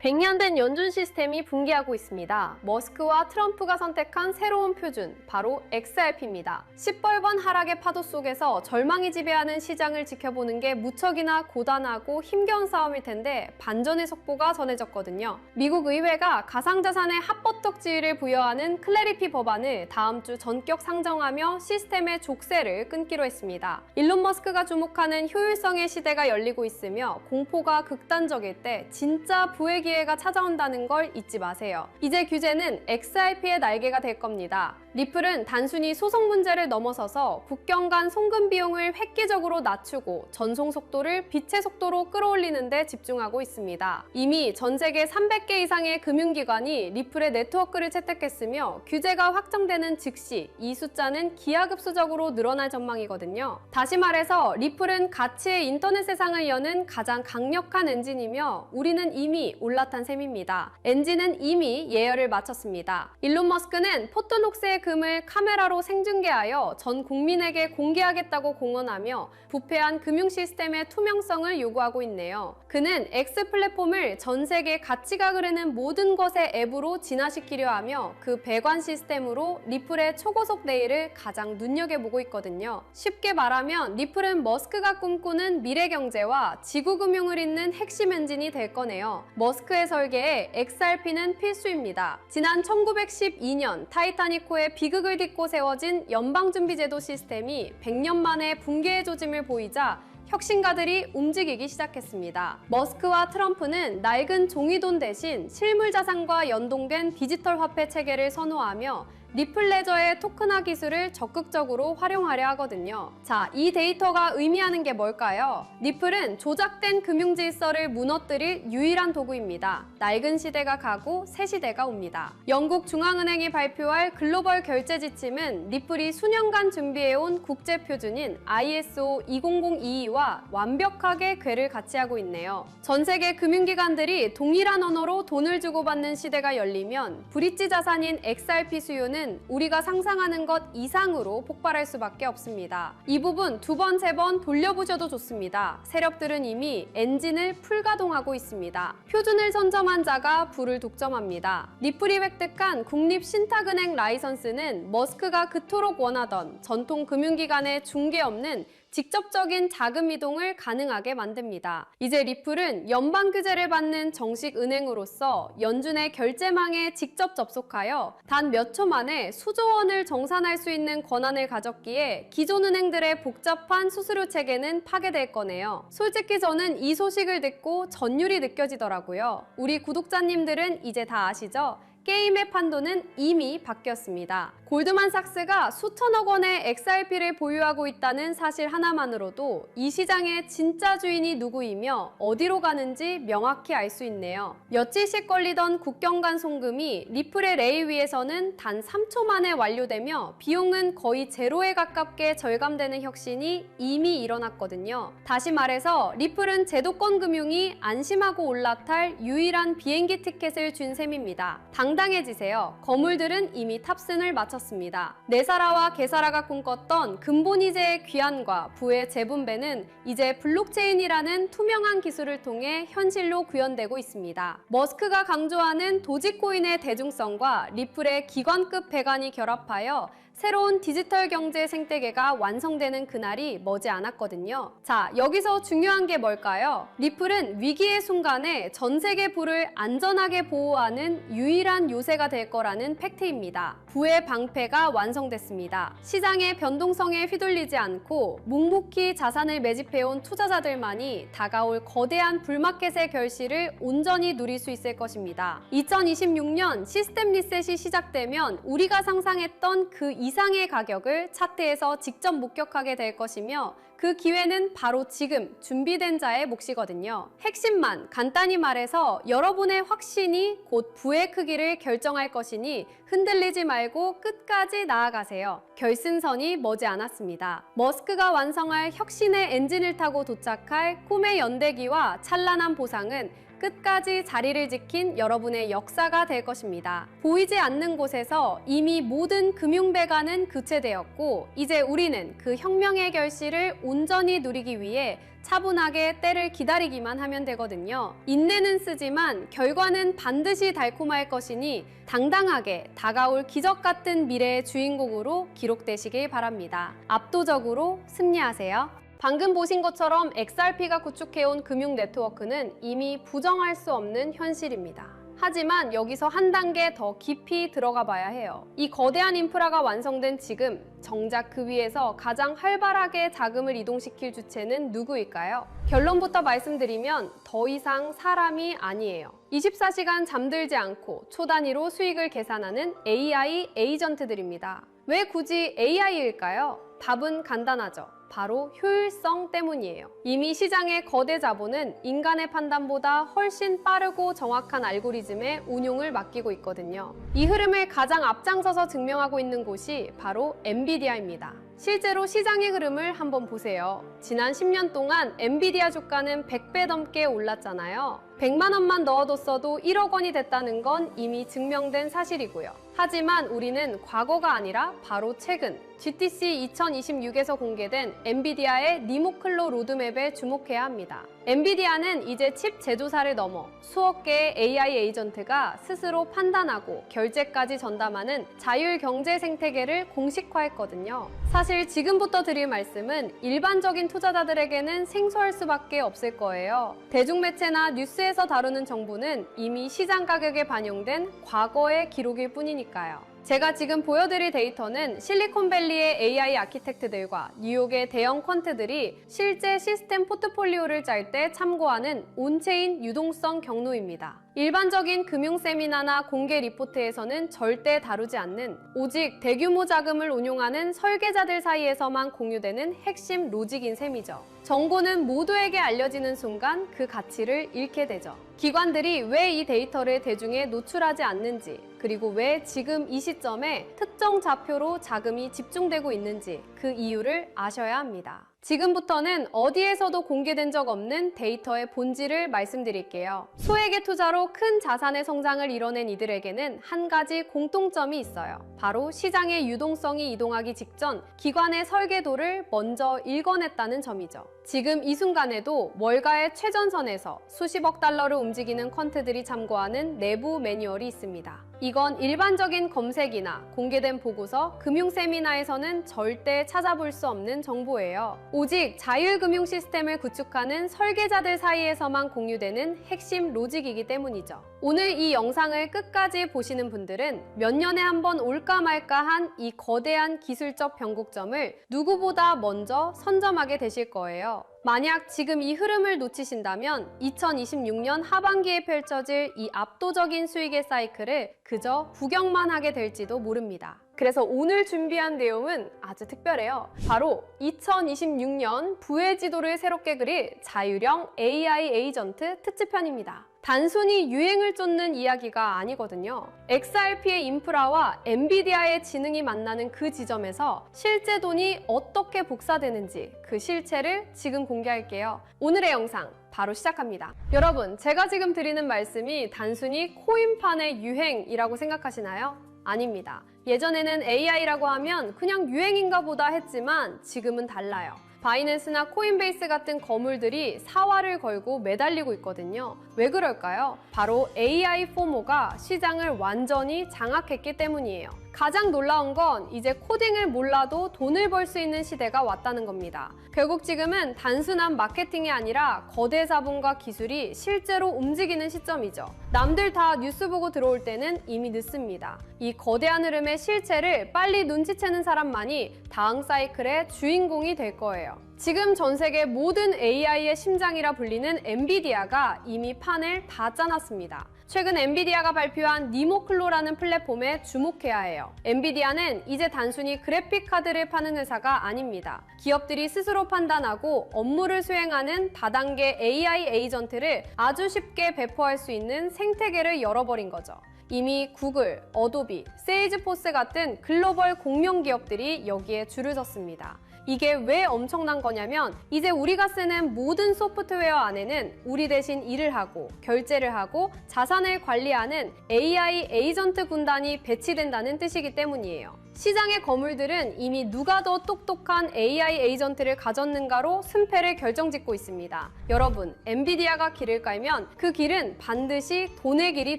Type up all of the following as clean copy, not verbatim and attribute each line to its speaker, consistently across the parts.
Speaker 1: 100년 된 연준 시스템이 붕괴하고 있습니다. 머스크와 트럼프가 선택한 새로운 표준, 바로 XRP입니다. 시뻘건 하락의 파도 속에서 절망이 지배하는 시장을 지켜보는 게 무척이나 고단하고 힘겨운 싸움일 텐데 반전의 속보가 전해졌거든요. 미국 의회가 가상자산의 합법적 지위를 부여하는 클래리피 법안을 다음 주 전격 상정하며 시스템의 족쇄를 끊기로 했습니다. 일론 머스크가 주목하는 효율성의 시대가 열리고 있으며 공포가 극단적일 때 진짜 부의 기회가 찾아온다는 걸 잊지 마세요. 이제 규제는 XRP의 날개가 될 겁니다. 리플은 단순히 소송 문제를 넘어서서 국경 간 송금 비용을 획기적으로 낮추고 전송 속도를 빛의 속도로 끌어올리는 데 집중하고 있습니다. 이미 전 세계 300개 이상의 금융기관이 리플의 네트워크를 채택했으며 규제가 확정되는 즉시 이 숫자는 기하급수적으로 늘어날 전망이거든요. 다시 말해서 리플은 가치의 인터넷 세상을 여는 가장 강력한 엔진이며 우리는 이미 올라탄 셈입니다. 엔진은 이미 예열을 마쳤습니다. 일론 머스크는 포트녹스의 금을 카메라로 생중계하여 전 국민에게 공개하겠다고 공언하며 부패한 금융 시스템의 투명성을 요구하고 있네요. 그는 X 플랫폼을 전 세계 가치가 흐르는 모든 것의 앱으로 진화시키려 하며 그 배관 시스템으로 리플의 초고속 내일을 가장 눈여겨보고 있거든요. 쉽게 말하면 리플은 머스크가 꿈꾸는 미래 경제와 지구 금융을 잇는 핵심 엔진이 될 거네요. 머스크의 설계에 XRP는 필수입니다. 지난 1912년 타이타닉호의 비극을 딛고 세워진 연방준비제도 시스템이 100년 만에 붕괴의 조짐을 보이자 혁신가들이 움직이기 시작했습니다. 머스크와 트럼프는 낡은 종이돈 대신 실물 자산과 연동된 디지털 화폐 체계를 선호하며 리플 레저의 토큰화 기술을 적극적으로 활용하려 하거든요. 자, 이 데이터가 의미하는 게 뭘까요? 리플은 조작된 금융 질서를 무너뜨릴 유일한 도구입니다. 낡은 시대가 가고 새 시대가 옵니다. 영국 중앙은행이 발표할 글로벌 결제 지침은 리플이 수년간 준비해온 국제 표준인 ISO 20022와 완벽하게 궤를 같이 하고 있네요. 전 세계 금융기관들이 동일한 언어로 돈을 주고받는 시대가 열리면 브릿지 자산인 XRP 수요는 우리가 상상하는 것 이상으로 폭발할 수밖에 없습니다. 이 부분 두 번, 세 번 돌려보셔도 좋습니다. 세력들은 이미 엔진을 풀가동하고 있습니다. 표준을 선점한 자가 부를 독점합니다. 리플이 획득한 국립신탁은행 라이선스는 머스크가 그토록 원하던 전통 금융기관의 중개 없는 직접적인 자금 이동을 가능하게 만듭니다. 이제 리플은 연방 규제를 받는 정식 은행으로서 연준의 결제망에 직접 접속하여 단 몇 초 만에 수조 원을 정산할 수 있는 권한을 가졌기에 기존 은행들의 복잡한 수수료 체계는 파괴될 거네요. 솔직히 저는 이 소식을 듣고 전율이 느껴지더라고요. 우리 구독자님들은 이제 다 아시죠? 게임의 판도는 이미 바뀌었습니다. 골드만삭스가 수천억 원의 XRP를 보유하고 있다는 사실 하나만으로도 이 시장의 진짜 주인이 누구이며 어디로 가는지 명확히 알 수 있네요. 며칠씩 걸리던 국경 간 송금이 리플의 레일 위에서는 단 3초 만에 완료되며 비용은 거의 제로에 가깝게 절감되는 혁신이 이미 일어났거든요. 다시 말해서 리플은 제도권 금융이 안심하고 올라탈 유일한 비행기 티켓을 준 셈입니다. 당당해지세요. 거물들은 이미 탑승을 마쳤습니다. 네사라와 게사라가 꿈꿨던 근본이제의 귀환과 부의 재분배는 이제 블록체인이라는 투명한 기술을 통해 현실로 구현되고 있습니다. 머스크가 강조하는 도지코인의 대중성과 리플의 기관급 배관이 결합하여 새로운 디지털 경제 생태계가 완성되는 그날이 머지 않았거든요. 자, 여기서 중요한 게 뭘까요? 리플은 위기의 순간에 전 세계 부를 안전하게 보호하는 유일한 요새가 될 거라는 팩트입니다. 부의 방패가 완성됐습니다. 시장의 변동성에 휘둘리지 않고 묵묵히 자산을 매집해온 투자자들만이 다가올 거대한 불마켓의 결실을 온전히 누릴 수 있을 것입니다. 2026년 시스템 리셋이 시작되면 우리가 상상했던 그 이상의 가격을 차트에서 직접 목격하게 될 것이며 그 기회는 바로 지금 준비된 자의 몫이거든요. 핵심만 간단히 말해서 여러분의 확신이 곧 부의 크기를 결정할 것이니 흔들리지 말고 끝까지 나아가세요. 결승선이 머지 않았습니다. 머스크가 완성할 혁신의 엔진을 타고 도착할 꿈의 연대기와 찬란한 보상은 끝까지 자리를 지킨 여러분의 역사가 될 것입니다. 보이지 않는 곳에서 이미 모든 금융배관은 교체되었고 이제 우리는 그 혁명의 결실을 온전히 누리기 위해 차분하게 때를 기다리기만 하면 되거든요. 인내는 쓰지만 결과는 반드시 달콤할 것이니 당당하게 다가올 기적 같은 미래의 주인공으로 기록되시길 바랍니다. 압도적으로 승리하세요. 방금 보신 것처럼 XRP가 구축해온 금융 네트워크는 이미 부정할 수 없는 현실입니다. 하지만 여기서 한 단계 더 깊이 들어가 봐야 해요. 이 거대한 인프라가 완성된 지금 정작 그 위에서 가장 활발하게 자금을 이동시킬 주체는 누구일까요? 결론부터 말씀드리면 더 이상 사람이 아니에요. 24시간 잠들지 않고 초 단위로 수익을 계산하는 AI 에이전트들입니다. 왜 굳이 AI일까요? 답은 간단하죠. 바로 효율성 때문이에요. 이미 시장의 거대 자본은 인간의 판단보다 훨씬 빠르고 정확한 알고리즘의 운용을 맡기고 있거든요. 이 흐름을 가장 앞장서서 증명하고 있는 곳이 바로 엔비디아입니다. 실제로 시장의 흐름을 한번 보세요. 지난 10년 동안 엔비디아 주가는 100배 넘게 올랐잖아요. 100만 원만 넣어뒀어도 1억 원이 됐다는 건 이미 증명된 사실이고요. 하지만 우리는 과거가 아니라 바로 최근 GTC 2026에서 공개된 엔비디아의 니모클로 로드맵에 주목해야 합니다. 엔비디아는 이제 칩 제조사를 넘어 수억 개의 AI 에이전트가 스스로 판단하고 결제까지 전담하는 자율 경제 생태계를 공식화했거든요. 사실 지금부터 드릴 말씀은 일반적인 투자자들에게는 생소할 수밖에 없을 거예요. 대중매체나 뉴스에서 다루는 정보는 이미 시장 가격에 반영된 과거의 기록일 뿐이니까요. 제가 지금 보여드릴 데이터는 실리콘밸리의 AI 아키텍트들과 뉴욕의 대형 퀀트들이 실제 시스템 포트폴리오를 짤 때 참고하는 온체인 유동성 경로입니다. 일반적인 금융 세미나나 공개 리포트에서는 절대 다루지 않는 오직 대규모 자금을 운용하는 설계자들 사이에서만 공유되는 핵심 로직인 셈이죠. 정보는 모두에게 알려지는 순간 그 가치를 잃게 되죠. 기관들이 왜 이 데이터를 대중에 노출하지 않는지, 그리고 왜 지금 이 시점에 특정 좌표로 자금이 집중되고 있는지 그 이유를 아셔야 합니다. 지금부터는 어디에서도 공개된 적 없는 데이터의 본질을 말씀드릴게요. 소액의 투자로 큰 자산의 성장을 이뤄낸 이들에게는 한 가지 공통점이 있어요. 바로 시장의 유동성이 이동하기 직전 기관의 설계도를 먼저 읽어냈다는 점이죠. 지금 이 순간에도 월가의 최전선에서 수십억 달러를 움직이는 퀀트들이 참고하는 내부 매뉴얼이 있습니다. 이건 일반적인 검색이나 공개된 보고서, 금융 세미나에서는 절대 찾아볼 수 없는 정보예요. 오직 자율금융 시스템을 구축하는 설계자들 사이에서만 공유되는 핵심 로직이기 때문이죠. 오늘 이 영상을 끝까지 보시는 분들은 몇 년에 한 번 올까 말까한 이 거대한 기술적 변곡점을 누구보다 먼저 선점하게 되실 거예요. 만약 지금 이 흐름을 놓치신다면 2026년 하반기에 펼쳐질 이 압도적인 수익의 사이클을 그저 구경만 하게 될지도 모릅니다. 그래서 오늘 준비한 내용은 아주 특별해요. 바로 2026년 부의 지도를 새롭게 그릴 자율형 AI 에이전트 특집편입니다. 단순히 유행을 쫓는 이야기가 아니거든요. XRP의 인프라와 엔비디아의 지능이 만나는 그 지점에서 실제 돈이 어떻게 복사되는지 그 실체를 지금 공개할게요. 오늘의 영상 바로 시작합니다. 여러분, 제가 지금 드리는 말씀이 단순히 코인판의 유행이라고 생각하시나요? 아닙니다. 예전에는 AI라고 하면 그냥 유행인가 보다 했지만 지금은 달라요. 바이낸스나 코인베이스 같은 거물들이 사활을 걸고 매달리고 있거든요. 왜 그럴까요? 바로 AI 포모가 시장을 완전히 장악했기 때문이에요. 가장 놀라운 건 이제 코딩을 몰라도 돈을 벌 수 있는 시대가 왔다는 겁니다. 결국 지금은 단순한 마케팅이 아니라 거대 자본과 기술이 실제로 움직이는 시점이죠. 남들 다 뉴스 보고 들어올 때는 이미 늦습니다. 이 거대한 흐름의 실체를 빨리 눈치채는 사람만이 다음 사이클의 주인공이 될 거예요. 지금 전 세계 모든 AI의 심장이라 불리는 엔비디아가 이미 판을 다 짜놨습니다. 최근 엔비디아가 발표한 니모클로라는 플랫폼에 주목해야 해요. 엔비디아는 이제 단순히 그래픽 카드를 파는 회사가 아닙니다. 기업들이 스스로 판단하고 업무를 수행하는 다단계 AI 에이전트를 아주 쉽게 배포할 수 있는 생태계를 열어버린 거죠. 이미 구글, 어도비, 세일즈포스 같은 글로벌 공룡 기업들이 여기에 줄을 섰습니다. 이게 왜 엄청난 거냐면 이제 우리가 쓰는 모든 소프트웨어 안에는 우리 대신 일을 하고 결제를 하고 자산을 관리하는 AI 에이전트 군단이 배치된다는 뜻이기 때문이에요. 시장의 거물들은 이미 누가 더 똑똑한 AI 에이전트를 가졌는가로 승패를 결정짓고 있습니다. 여러분, 엔비디아가 길을 깔면 그 길은 반드시 돈의 길이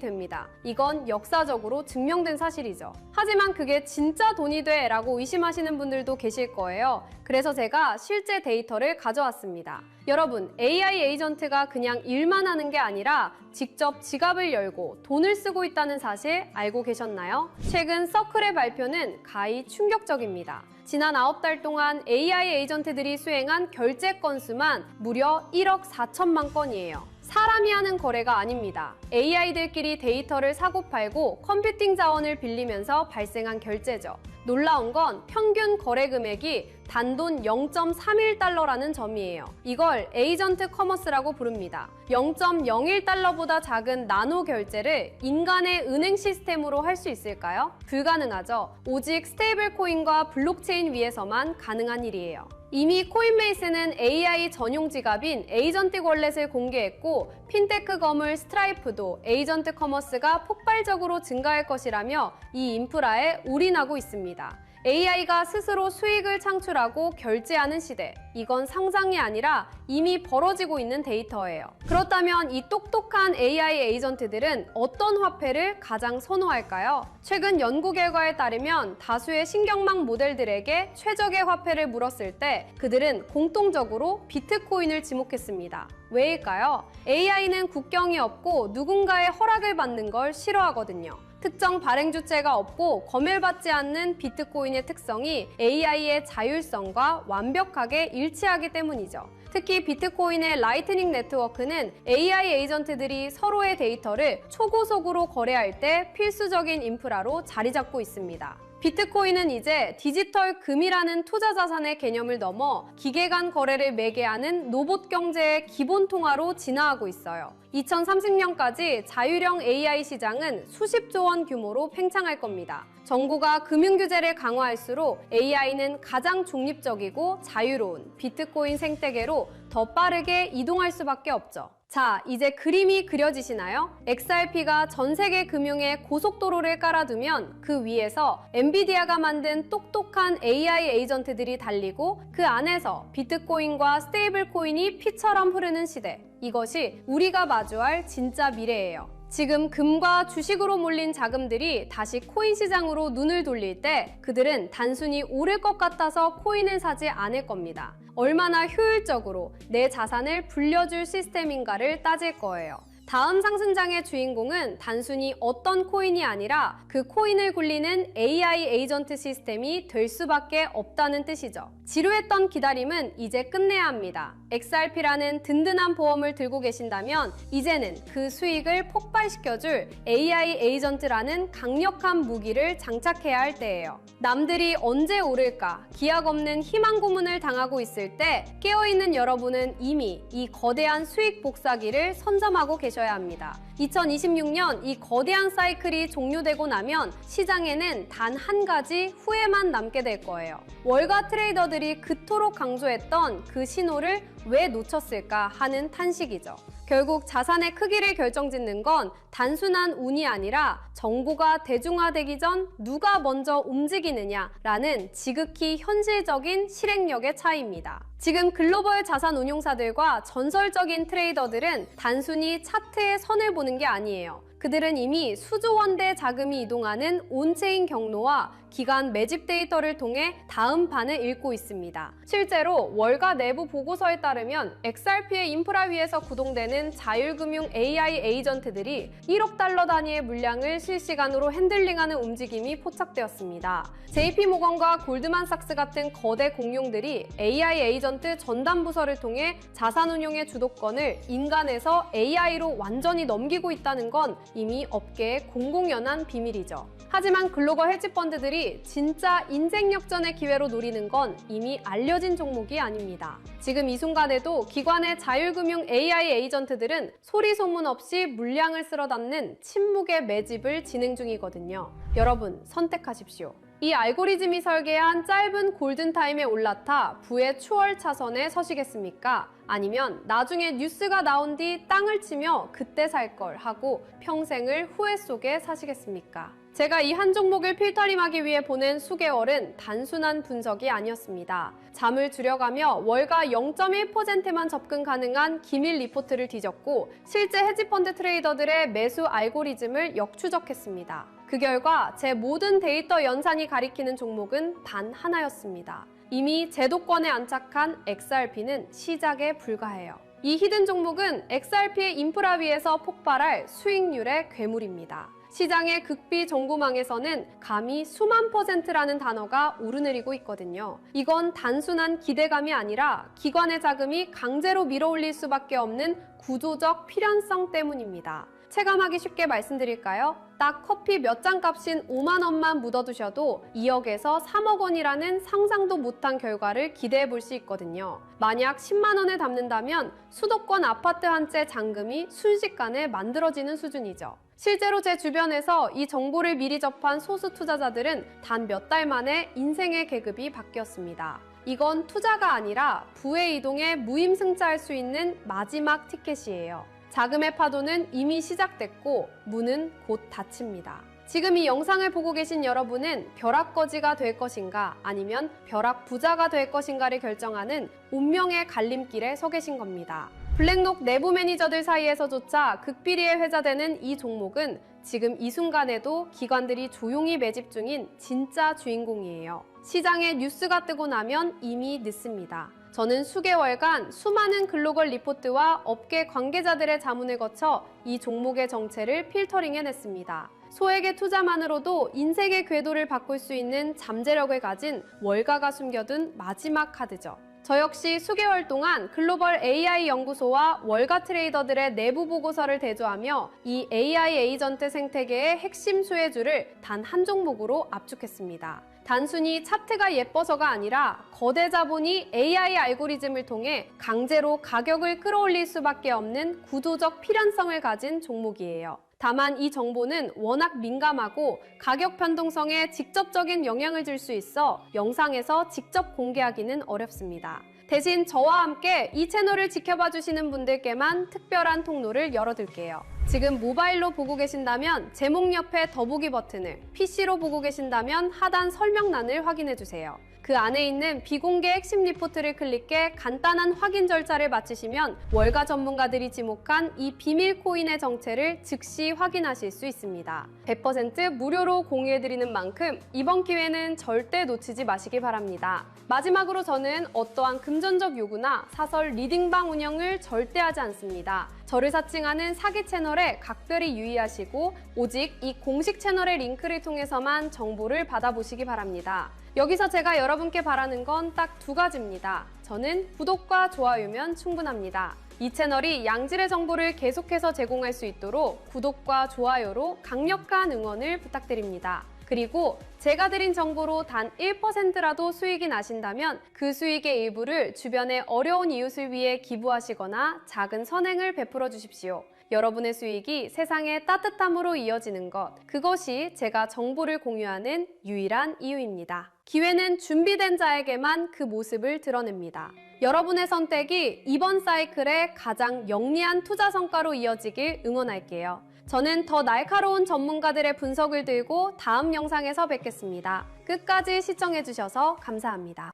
Speaker 1: 됩니다. 이건 역사적으로 증명된 사실이죠. 하지만 그게 진짜 돈이 돼? 라고 의심하시는 분들도 계실 거예요. 그래서 제가 실제 데이터를 가져왔습니다. 여러분, AI 에이전트가 그냥 일만 하는 게 아니라 직접 지갑을 열고 돈을 쓰고 있다는 사실 알고 계셨나요? 최근 서클의 발표는 가히 충격적입니다. 지난 9달 동안 AI 에이전트들이 수행한 결제 건수만 무려 1억 4천만 건이에요. 사람이 하는 거래가 아닙니다. AI들끼리 데이터를 사고팔고 컴퓨팅 자원을 빌리면서 발생한 결제죠. 놀라운 건 평균 거래 금액이 단돈 0.31달러라는 점이에요. 이걸 에이전트 커머스라고 부릅니다. 0.01달러보다 작은 나노 결제를 인간의 은행 시스템으로 할 수 있을까요? 불가능하죠. 오직 스테이블 코인과 블록체인 위에서만 가능한 일이에요. 이미 코인베이스는 AI 전용 지갑인 에이전트 월렛을 공개했고 핀테크 거물 스트라이프도 에이전트 커머스가 폭발적으로 증가할 것이라며 이 인프라에 올인하고 있습니다. AI가 스스로 수익을 창출하고 결제하는 시대. 이건 상상이 아니라 이미 벌어지고 있는 데이터예요. 그렇다면 이 똑똑한 AI 에이전트들은 어떤 화폐를 가장 선호할까요? 최근 연구 결과에 따르면 다수의 신경망 모델들에게 최적의 화폐를 물었을 때 그들은 공통적으로 비트코인을 지목했습니다. 왜일까요? AI는 국경이 없고 누군가의 허락을 받는 걸 싫어하거든요. 특정 발행 주체가 없고 검열받지 않는 비트코인의 특성이 AI의 자율성과 완벽하게 일치하기 때문이죠. 특히 비트코인의 라이트닝 네트워크는 AI 에이전트들이 서로의 데이터를 초고속으로 거래할 때 필수적인 인프라로 자리 잡고 있습니다. 비트코인은 이제 디지털 금이라는 투자 자산의 개념을 넘어 기계 간 거래를 매개하는 로봇 경제의 기본 통화로 진화하고 있어요. 2030년까지 자율형 AI 시장은 수십조 원 규모로 팽창할 겁니다. 정부가 금융규제를 강화할수록 AI는 가장 중립적이고 자유로운 비트코인 생태계로 더 빠르게 이동할 수밖에 없죠. 자, 이제 그림이 그려지시나요? XRP가 전 세계 금융에 고속도로를 깔아두면 그 위에서 엔비디아가 만든 똑똑한 AI 에이전트들이 달리고 그 안에서 비트코인과 스테이블코인이 피처럼 흐르는 시대. 이것이 우리가 마주할 진짜 미래예요. 지금 금과 주식으로 몰린 자금들이 다시 코인 시장으로 눈을 돌릴 때 그들은 단순히 오를 것 같아서 코인을 사지 않을 겁니다. 얼마나 효율적으로 내 자산을 불려줄 시스템인가를 따질 거예요. 다음 상승장의 주인공은 단순히 어떤 코인이 아니라 그 코인을 굴리는 AI 에이전트 시스템이 될 수밖에 없다는 뜻이죠. 지루했던 기다림은 이제 끝내야 합니다. XRP라는 든든한 보험을 들고 계신다면 이제는 그 수익을 폭발시켜줄 AI 에이전트라는 강력한 무기를 장착해야 할 때예요. 남들이 언제 오를까 기약 없는 희망 고문을 당하고 있을 때 깨어있는 여러분은 이미 이 거대한 수익 복사기를 선점하고 계셔야 합니다. 2026년 이 거대한 사이클이 종료되고 나면 시장에는 단 한 가지 후회만 남게 될 거예요. 월가 트레이더들이 그토록 강조했던 그 신호를 왜 놓쳤을까 하는 탄식이죠. 결국 자산의 크기를 결정짓는 건 단순한 운이 아니라 정보가 대중화되기 전 누가 먼저 움직이느냐라는 지극히 현실적인 실행력의 차이입니다. 지금 글로벌 자산 운용사들과 전설적인 트레이더들은 단순히 차트의 선을 보는 게 아니에요. 그들은 이미 수조 원대 자금이 이동하는 온체인 경로와 기간 매집 데이터를 통해 다음 판을 읽고 있습니다. 실제로 월가 내부 보고서에 따르면 XRP의 인프라 위에서 구동되는 자율금융 AI 에이전트들이 1억 달러 단위의 물량을 실시간으로 핸들링하는 움직임이 포착되었습니다. JP모건과 골드만삭스 같은 거대 공룡들이 AI 에이전트 전담 부서를 통해 자산운용의 주도권을 인간에서 AI로 완전히 넘기고 있다는 건 이미 업계의 공공연한 비밀이죠. 하지만 글로벌 헤지펀드들이 진짜 인생 역전의 기회로 노리는 건 이미 알려진 종목이 아닙니다. 지금 이 순간에도 기관의 자율금융 AI 에이전트들은 소리 소문 없이 물량을 쓸어 담는 침묵의 매집을 진행 중이거든요. 여러분, 선택하십시오. 이 알고리즘이 설계한 짧은 골든타임에 올라타 부의 추월 차선에 서시겠습니까? 아니면 나중에 뉴스가 나온 뒤 땅을 치며 그때 살 걸 하고 평생을 후회 속에 사시겠습니까? 제가 이 한 종목을 필터링하기 위해 보낸 수개월은 단순한 분석이 아니었습니다. 잠을 줄여가며 월가 0.1%만 접근 가능한 기밀 리포트를 뒤졌고 실제 헤지펀드 트레이더들의 매수 알고리즘을 역추적했습니다. 그 결과 제 모든 데이터 연산이 가리키는 종목은 단 하나였습니다. 이미 제도권에 안착한 XRP는 시작에 불과해요. 이 히든 종목은 XRP의 인프라 위에서 폭발할 수익률의 괴물입니다. 시장의 극비 정보망에서는 감히 수만 %라는 단어가 오르내리고 있거든요. 이건 단순한 기대감이 아니라 기관의 자금이 강제로 밀어올릴 수밖에 없는 구조적 필연성 때문입니다. 체감하기 쉽게 말씀드릴까요? 딱 커피 몇 잔 값인 5만 원만 묻어두셔도 2억에서 3억 원이라는 상상도 못한 결과를 기대해 볼 수 있거든요. 만약 10만 원에 담는다면 수도권 아파트 한 채 잔금이 순식간에 만들어지는 수준이죠. 실제로 제 주변에서 이 정보를 미리 접한 소수 투자자들은 단 몇 달 만에 인생의 계급이 바뀌었습니다. 이건 투자가 아니라 부의 이동에 무임승차할 수 있는 마지막 티켓이에요. 자금의 파도는 이미 시작됐고 문은 곧 닫힙니다. 지금 이 영상을 보고 계신 여러분은 벼락거지가 될 것인가 아니면 벼락부자가 될 것인가를 결정하는 운명의 갈림길에 서 계신 겁니다. 블랙록 내부 매니저들 사이에서조차 극비리에 회자되는 이 종목은 지금 이 순간에도 기관들이 조용히 매집 중인 진짜 주인공이에요. 시장에 뉴스가 뜨고 나면 이미 늦습니다. 저는 수개월간 수많은 글로벌 리포트와 업계 관계자들의 자문을 거쳐 이 종목의 정체를 필터링해냈습니다. 소액의 투자만으로도 인생의 궤도를 바꿀 수 있는 잠재력을 가진 월가가 숨겨둔 마지막 카드죠. 저 역시 수개월 동안 글로벌 AI 연구소와 월가 트레이더들의 내부 보고서를 대조하며 이 AI 에이전트 생태계의 핵심 수혜주를 단 한 종목으로 압축했습니다. 단순히 차트가 예뻐서가 아니라 거대 자본이 AI 알고리즘을 통해 강제로 가격을 끌어올릴 수밖에 없는 구조적 필연성을 가진 종목이에요. 다만 이 정보는 워낙 민감하고 가격 변동성에 직접적인 영향을 줄 수 있어 영상에서 직접 공개하기는 어렵습니다. 대신 저와 함께 이 채널을 지켜봐 주시는 분들께만 특별한 통로를 열어둘게요. 지금 모바일로 보고 계신다면 제목 옆에 더보기 버튼을, PC로 보고 계신다면 하단 설명란을 확인해 주세요. 그 안에 있는 비공개 핵심 리포트를 클릭해 간단한 확인 절차를 마치시면 월가 전문가들이 지목한 이 비밀 코인의 정체를 즉시 확인하실 수 있습니다. 100% 무료로 공유해드리는 만큼 이번 기회는 절대 놓치지 마시기 바랍니다. 마지막으로 저는 어떠한 금전적 요구나 사설 리딩방 운영을 절대 하지 않습니다. 저를 사칭하는 사기 채널에 각별히 유의하시고 오직 이 공식 채널의 링크를 통해서만 정보를 받아보시기 바랍니다. 여기서 제가 여러분께 바라는 건 딱 두 가지입니다. 저는 구독과 좋아요면 충분합니다. 이 채널이 양질의 정보를 계속해서 제공할 수 있도록 구독과 좋아요로 강력한 응원을 부탁드립니다. 그리고 제가 드린 정보로 단 1%라도 수익이 나신다면 그 수익의 일부를 주변의 어려운 이웃을 위해 기부하시거나 작은 선행을 베풀어 주십시오. 여러분의 수익이 세상의 따뜻함으로 이어지는 것, 그것이 제가 정보를 공유하는 유일한 이유입니다. 기회는 준비된 자에게만 그 모습을 드러냅니다. 여러분의 선택이 이번 사이클의 가장 영리한 투자 성과로 이어지길 응원할게요. 저는 더 날카로운 전문가들의 분석을 들고 다음 영상에서 뵙겠습니다. 끝까지 시청해주셔서 감사합니다.